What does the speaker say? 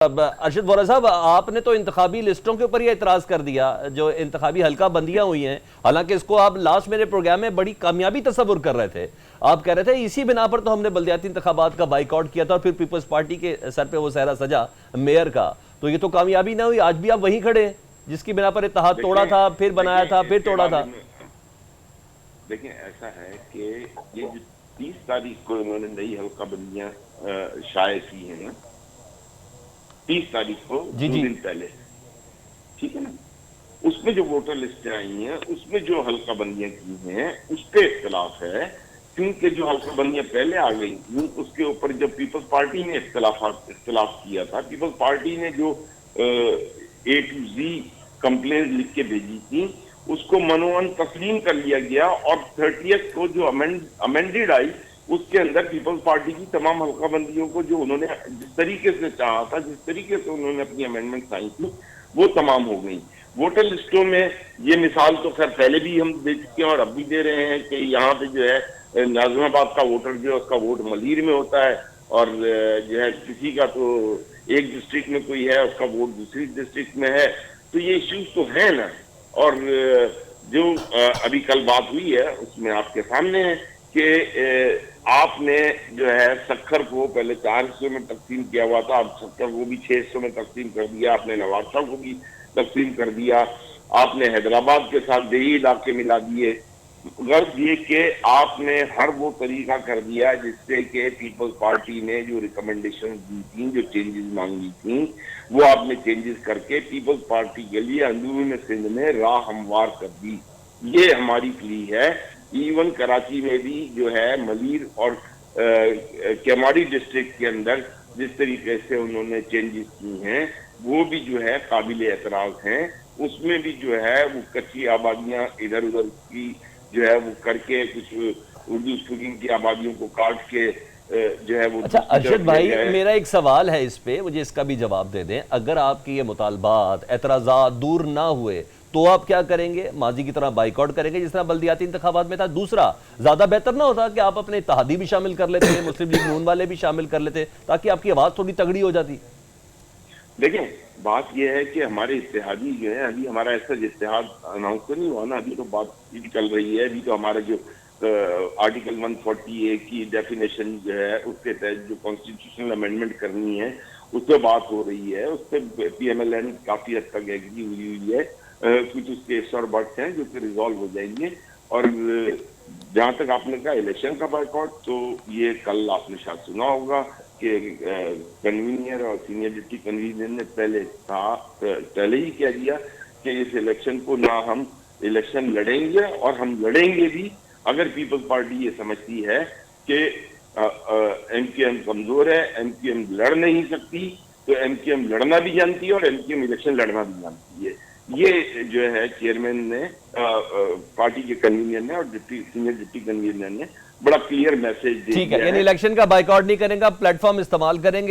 अब अरशद वोरा साहब, आपने तो इंतखाबी लिस्टों के ऊपर ही एतराज़ कर दिया, जो इंतखाबी हल्का बंदियां हुई हैं। हालांकि इसको आप लास्ट मेरे प्रोग्राम में बड़ी कामयाबी तस्वुर कर रहे थे। आप कह रहे थे इसी बिना पर तो हमने बल्दियाती इंतखाबात का बाइकआउट किया था और फिर पीपल्स पार्टी के सर पे वो सहरा सजा मेयर का। तो ये तो कामयाबी ना हुई, आज भी आप वहीं खड़े हैं जिसकी बिना पर इत्तेहाद तोड़ा था, फिर बनाया था, फिर तोड़ा था। देखिए, ऐसा है कि ये जो 30 तारीख को इन्होंने नई हल्का बंदियां शाये की है ना, 30 तारीख को जी 2 जी। दिन पहले, ठीक है ना, उसमें जो वोटर लिस्टें आई हैं, उसमें जो हल्का बंदियां की हैं, उस पर इख्तलाफ है। क्योंकि जो हल्का बंदियां पहले आ गई थी, उसके ऊपर जब पीपल्स पार्टी ने इख्तलाफ किया था, पीपल्स पार्टी ने जो A to Z कंप्लेन लिख के भेजी थी, उसको मनोवन तस्लीम कर लिया गया और 30th को जो अमेंडेड आई, उसके अंदर पीपल्स पार्टी की तमाम हल्का बंदियों को जो उन्होंने जिस तरीके से चाहा था, जिस तरीके से उन्होंने अपनी अमेंडमेंट आई थी, वो तमाम हो गई। वोटर लिस्टों में ये मिसाल तो खैर पहले भी हम दे चुके हैं और अब भी दे रहे हैं कि यहाँ पे जो है नाजिमाबाद का वोटर जो है उसका वोट मलीर में होता है, और जो है किसी का तो एक डिस्ट्रिक्ट में कोई है, उसका वोट दूसरी डिस्ट्रिक्ट में है। तो ये इश्यूज तो है ना। और जो अभी कल बात हुई है उसमें आपके सामने है कि आपने जो है सक्खर को पहले 4 हिस्सों में तकसीम किया हुआ था, अब सक्खर को भी 6 हिस्सों में तकसीम कर दिया। आपने नवाबशाह को भी तकसीम कर दिया। आपने हैदराबाद के साथ देही इलाके मिला दिए। गर्ज ये कि आपने हर वो तरीका कर दिया जिससे कि पीपल्स पार्टी ने जो रिकमेंडेशन दी थी, जो चेंजेस मांगी थी, वो आपने चेंजेस करके पीपल्स पार्टी के लिए अंदरूनी सिंध में राह हमवार कर दी। ये हमारी प्ली है। इवन कराची में भी जो है मलीर और केमाड़ी डिस्ट्रिक्ट के अंदर जिस तरीके से उन्होंने चेंजेस की हैं, वो भी जो है काबिल एतराज हैं। उसमें भी जो है वो कच्ची आबादियां इधर उधर की जो है वो करके कुछ उर्दू स्पीकिंग की आबादियों को काट के जो है वो। अच्छा अरशद भाई, मेरा एक सवाल है इस पे, मुझे इसका भी जवाब दे दें। अगर आपकी ये मुतालबात एतराज़ात दूर ना हुए तो आप क्या करेंगे? माजी की तरह बाइकआउट करेंगे जिस तरह बल्दियाती इंतखाबात में था? दूसरा, ज्यादा बेहतर ना होता कि आप अपने इत्तेहादी भी शामिल कर लेते, मुस्लिम लीग नून वाले भी शामिल कर लेते, ताकि आपकी आवाज थोड़ी तगड़ी हो जाती? देखिए, बात यह है कि हमारे इत्तेहादी जो है, अभी हमारा ऐसा इत्तेहाद अनाउंस तो नहीं हुआ ना, अभी तो बात चल रही है। अभी तो हमारा जो आर्टिकल 140A की डेफिनेशन जो है, उसके तहत जो कॉन्स्टिट्यूशनल अमेंडमेंट करनी है, उस पर बात हो रही है। उस पर PMLN काफी हद तक एग्री हुई है। कुछ उसके इफ्स और बट्स हैं जो कि रिजॉल्व हो जाएंगे। और जहां तक आपने कहा इलेक्शन का बाइकआउट, तो ये कल आपने शायद सुना होगा कि कन्वीनियर और सीनियर डिप्टी कन्वीनियर ने पहले ही कह दिया कि इस इलेक्शन को ना हम इलेक्शन लड़ेंगे, और हम लड़ेंगे भी अगर पीपल्स पार्टी ये समझती है कि MQM कमजोर है, MQM लड़ नहीं सकती। तो MQM लड़ना भी जानती है और MQM इलेक्शन लड़ना भी जानती है। ये जो है चेयरमैन ने, पार्टी के कन्वीनर ने और सीनियर डिप्टी कन्वीनर ने बड़ा क्लियर मैसेज दे दिया है। ठीक है, यानी इलेक्शन का बाइकआउट नहीं करेंगे, प्लेटफॉर्म इस्तेमाल करेंगे।